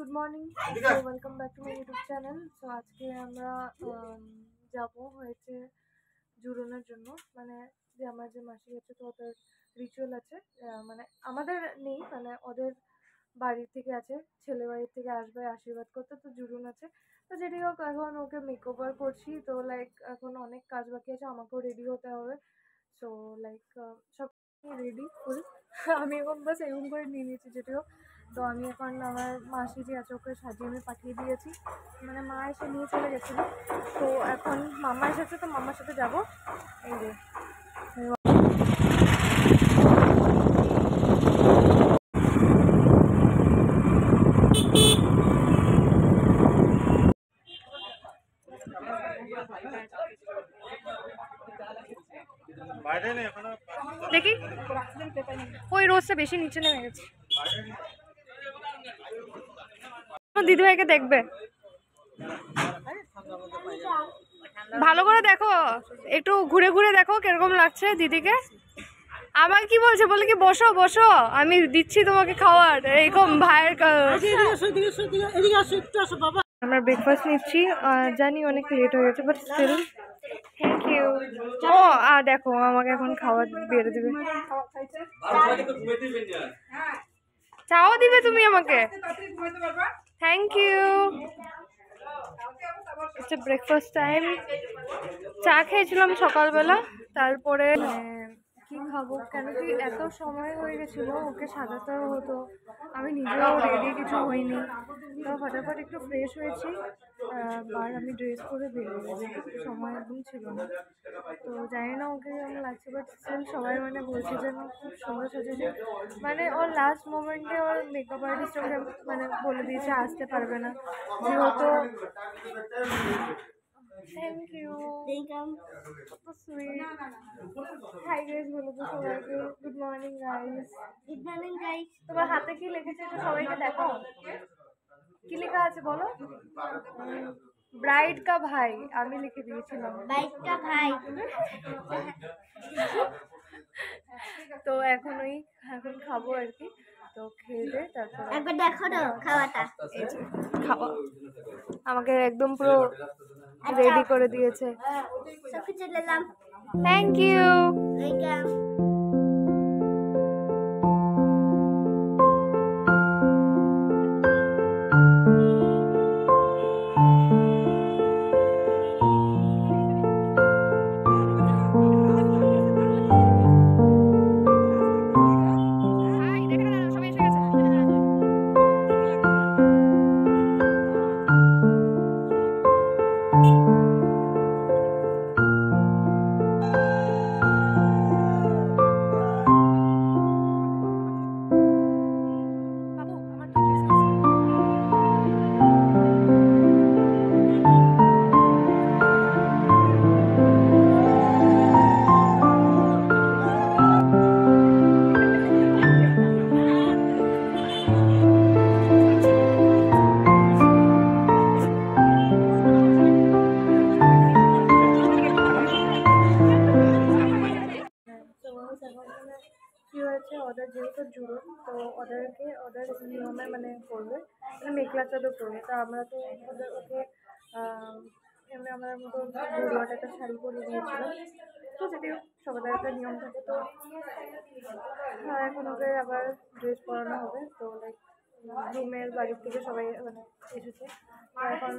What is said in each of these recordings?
Good morning, welcome back to my YouTube channel. So আজকে আমরা যাব হয়েছে জুড়নের জন্য, মানে যে আমার যে মাসি আছে তো ওদের রিচুয়াল আছে, মানে আমাদের নেই, মানে ওদের বাড়ি থেকে আছে, ছেলে বাড়ির থেকে আসবে আশীর্বাদ করতে, তো জুড়ুন আছে। তো যেটি হোক, এখন ওকে মেকওভার করছি, তো লাইক এখন অনেক কাজ বাকি আছে, আমাকেও রেডি হতে হবে। সো লাইক সব রেডি ফুল। আমি এখন বাস এরকম করে নিয়ে নিয়েছি যেটিও। তো আমি এখন আমার মাসি যে আছে ওকে সাজিয়ে আমি পাঠিয়ে দিয়েছি, মানে মা এসে নিয়ে চলে গেছিলো। তো এখন মামা এসেছে, তো মামার সাথে যাবো। এই যে দেখি, ওই রোজটা বেশি নিচে নেমে গেছে। দিদিভাইকে দেখবে, ভালো করে দেখো, একটু ঘুরে ঘুরে দেখো কিরকম লাগছে দিদিকে। আমাকে কি বলছে, বলে কি বসো বসো, আমি দিচ্ছি তোমাকে খাওয়ার, এরকম ভাইয়ের। আমরা ব্রেকফাস্ট নিচ্ছি, জানি অনেক লেট হয়ে গেছে, বাট স্টিল থ্যাংক ইউ। ও দেখো আমাকে এখন খাওয়া বেড়ে দেবে, চাও দিবে তুমি আমাকে, থ্যাংক ইউ। হচ্ছে ব্রেকফাস্ট টাইম, চা খেয়েছিলাম সকালবেলা, তারপরে কি খাবো, কেন কি এত সময় হয়ে গেছিলো, ওকে সাজাতেও হতো, আমি নিজেও রেডি কিছু হইনি, তো ফটাফট একটু ফ্রেশ হয়েছি, আর আমি ড্রেস পরে বেরিয়ে গেছি, সময় একদম ছিল না। তো জানি না ওকে কেমন লাগছে, বাট স্টিল সবাই মানে বলছে যে খুব সুন্দর সাজেছে, মানে ওর লাস্ট মোমেন্টে ওর মেকআপ আর্টিস্ট ওকে মানে বলে দিয়েছে আসতে পারবে না, যেহেতু। থ্যাংক ইউ, কত সুইট। হাই গাইস বলে তো সবাইকে, good morning guys. Good morning guys. তোমার হাতে কি লিখেছে একটু সবাইকে দেখো, কি লেখা আছে বলো? ব্রাইড কা ভাই, আমি লিখে দিয়েছিলাম ব্রাইড কা ভাই। তো এখন খাবো আর কি, তো খেয়ে দে, তারপর একবার দেখো না খাওয়াটা, এই যে খাওয়া আমাকে একদম পুরো রেডি করে দিয়েছে। সবকিছু নিলাম, থ্যাংক ইউ, ওয়েলকাম। কি হয়েছে, ওদের যেহেতু জুড়ন, তো ওদের নিয়মে মানে করবে, মানে মেঘলা চাদর করবে, তা আমরা তো ওকে এমনি আমার মতো গড়িয়াটা একটা শাড়ি পরিয়ে দিয়েছিলাম, তো যদিও সবাই একটা নিয়ম থাকে, তো এখন ওকে আবার ড্রেস পরানো হবে, তো লাইক রুমের বাড়ির থেকে সবাই মানে এসেছে, এখন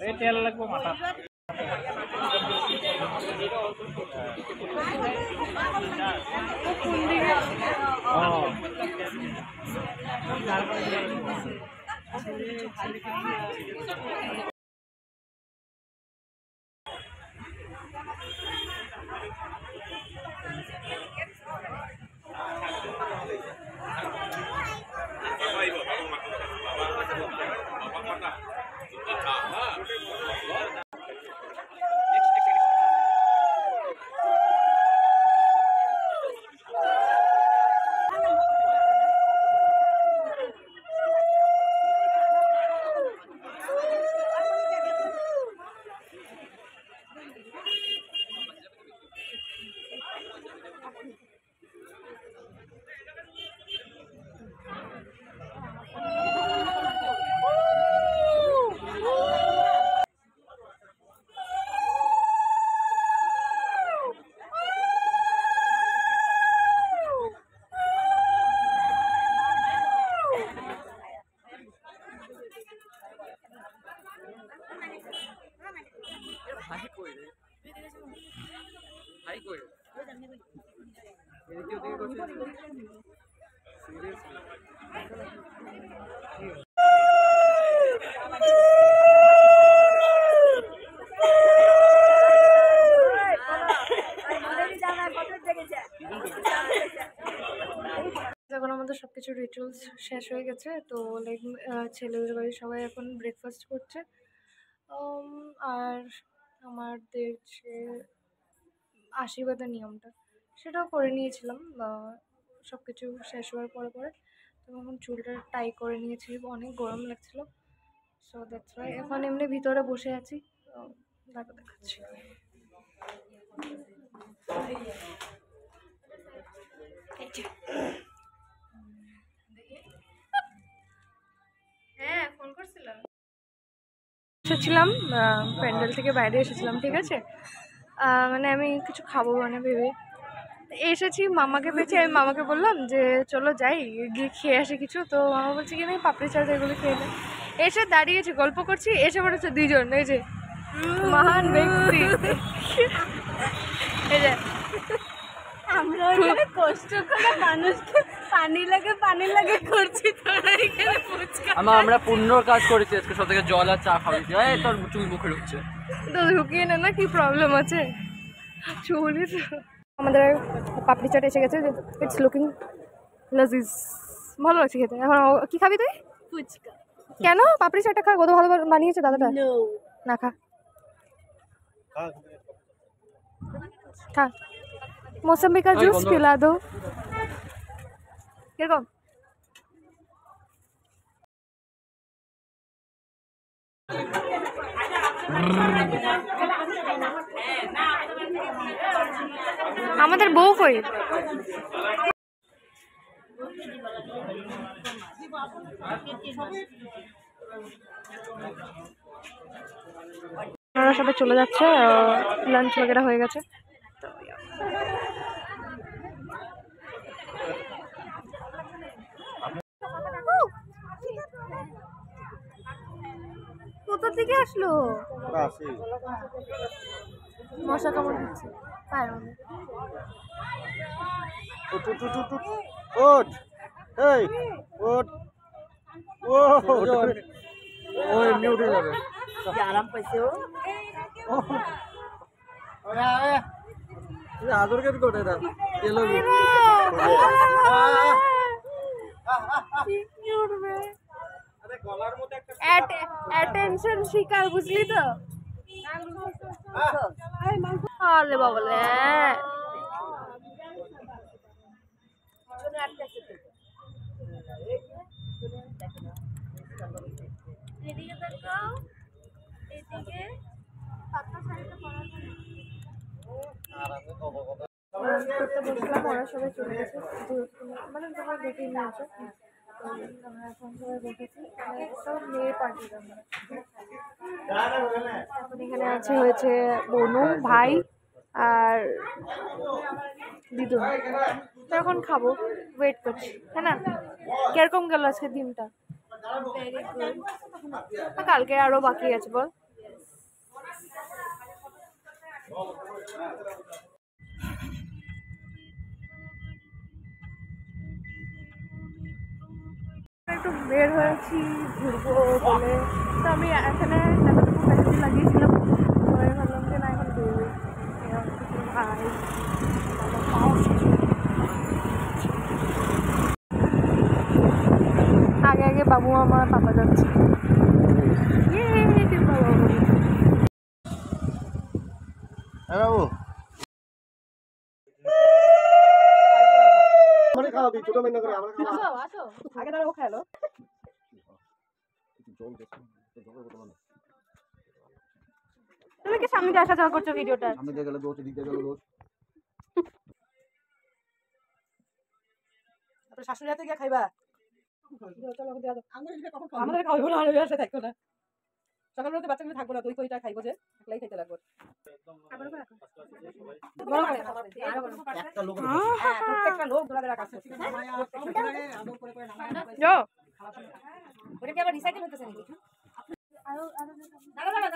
তেল লাগবে মাথা এখন আমাদের সবকিছু রিচুয়ালস শেষ হয়ে গেছে, তো লাইক ছেলেদের বাড়ি সবাই এখন ব্রেকফাস্ট করছে। আর আমাদের যে আশীর্বাদের নিয়মটা সেটাও করে নিয়েছিলাম সব কিছু শেষ হওয়ার পরে পরে। তো এখন চুলটা টাই করে নিয়েছি, অনেক গরম লাগছিল, সো দ্যাটস ওয়াই এখন এমনি ভিতরে বসে আছি। তারপর দেখাচ্ছি। হ্যাঁ, ফোন করছিলাম। এসেছিলাম প্যান্ডেল থেকে বাইরে এসেছিলাম, ঠিক আছে। মানে আমি কিছু খাবো মানে ভেবে এসেছি, মামাকে পেয়েছি। আমি মামাকে বললাম যে চলো যাই গিয়ে খেয়ে আসি কিছু। তো মামা বলছে কি আমি পাপড়ি চাট এগুলো খেয়ে নেই। এসে দাঁড়িয়েছি, গল্প করছি, এসে পড়েছে দুইজন, এই যে মহান ব্যক্তি। এই যে আমরা ওখানে কষ্ট করে মানুষকে পানি লাগে করছি, তোরা এখানে ফুচকা। আমরা পুণ্যর কাজ করেছি আজকে, সব থেকে জল আর চা খাওয়াইছি। তোর চুল মুখে ঢুকছে তো ঢুকিয়ে না, কি প্রবলেম আছে? চুলই তো। আমাদের পাপড়ি চাট এসে গেছে, ইটস লুকিং লাজিজ, ভালো লাগছে খেতে। এখন কি খাবি তুই? ফুচকা। কেন? পাপড়ি চাটটা খা, কত ভালো বানিয়েছে দাদাটা। না খা খা, मौसमी का जूस पिला दो। কিরকম? আমাদের বউ কই? ওরা সবাই চলে যাচ্ছে, লাঞ্চ वगैरह হয়ে গেছে। কোথা থেকে আসলো? মশা কামড় দিচ্ছে পায়ের মধ্যে। ওঠ, এই ওঠ, ও এমনি উঠে যাবে। আরাম পাইছে ও। আদর কেন করে না? এলো অ্যাটেনশন শিকার, বুঝলি তো? আলে বাবলে এদিকে তাকাও, এদিকে বসলাম, ওরা সবাই চলে গেছে, মানে তোমরা দেখে নিয়েছো। আমরা এখন সবাই দেখেছি, সব মেয়ে পার্টি। এখন এখানে আছে হয়েছে বনু, ভাই আর দিদু। তো এখন খাবো, ওয়েট করছি, হ্যাঁ না? কিরকম গেল আজকে দিনটা? কালকে আরো বাকি আছে, বল। একটু বের হয়েছি ঘুরবো বলে, তো আমি এখানে এতটুকু মেহেন্দি লাগিয়েছিলাম, তো আমি ভাবলাম যে না এখন বেরোই। ভাই আগে আগে বাবু আমার পাপা যাচ্ছে। বাবু মানে খাওয়াবি ছোট মেয়ে করে আমরা আগে তারা ও খেলো। তুমি কি সামনে দিয়ে আসা যাওয়া করছো ভিডিওটা? সামনে দিয়ে গেলে দোষ, দিক দিয়ে গেলে দোষ। আপনার শাশুড়ি হাতে গিয়ে খাইবা? আমাদের খাওয়াবো না, আর আসে থাকতো না। সকালবেলাতে বাচ্চাগুলো থাকবো না, দই কইটা খাইবো যে একলাই খাইতে লাগবো। প্রত্যেকটা লোক দোলাদের কাছে ওটা কি আবার রিসাইকেল হতেছে নাকি? আরো দাঁড়া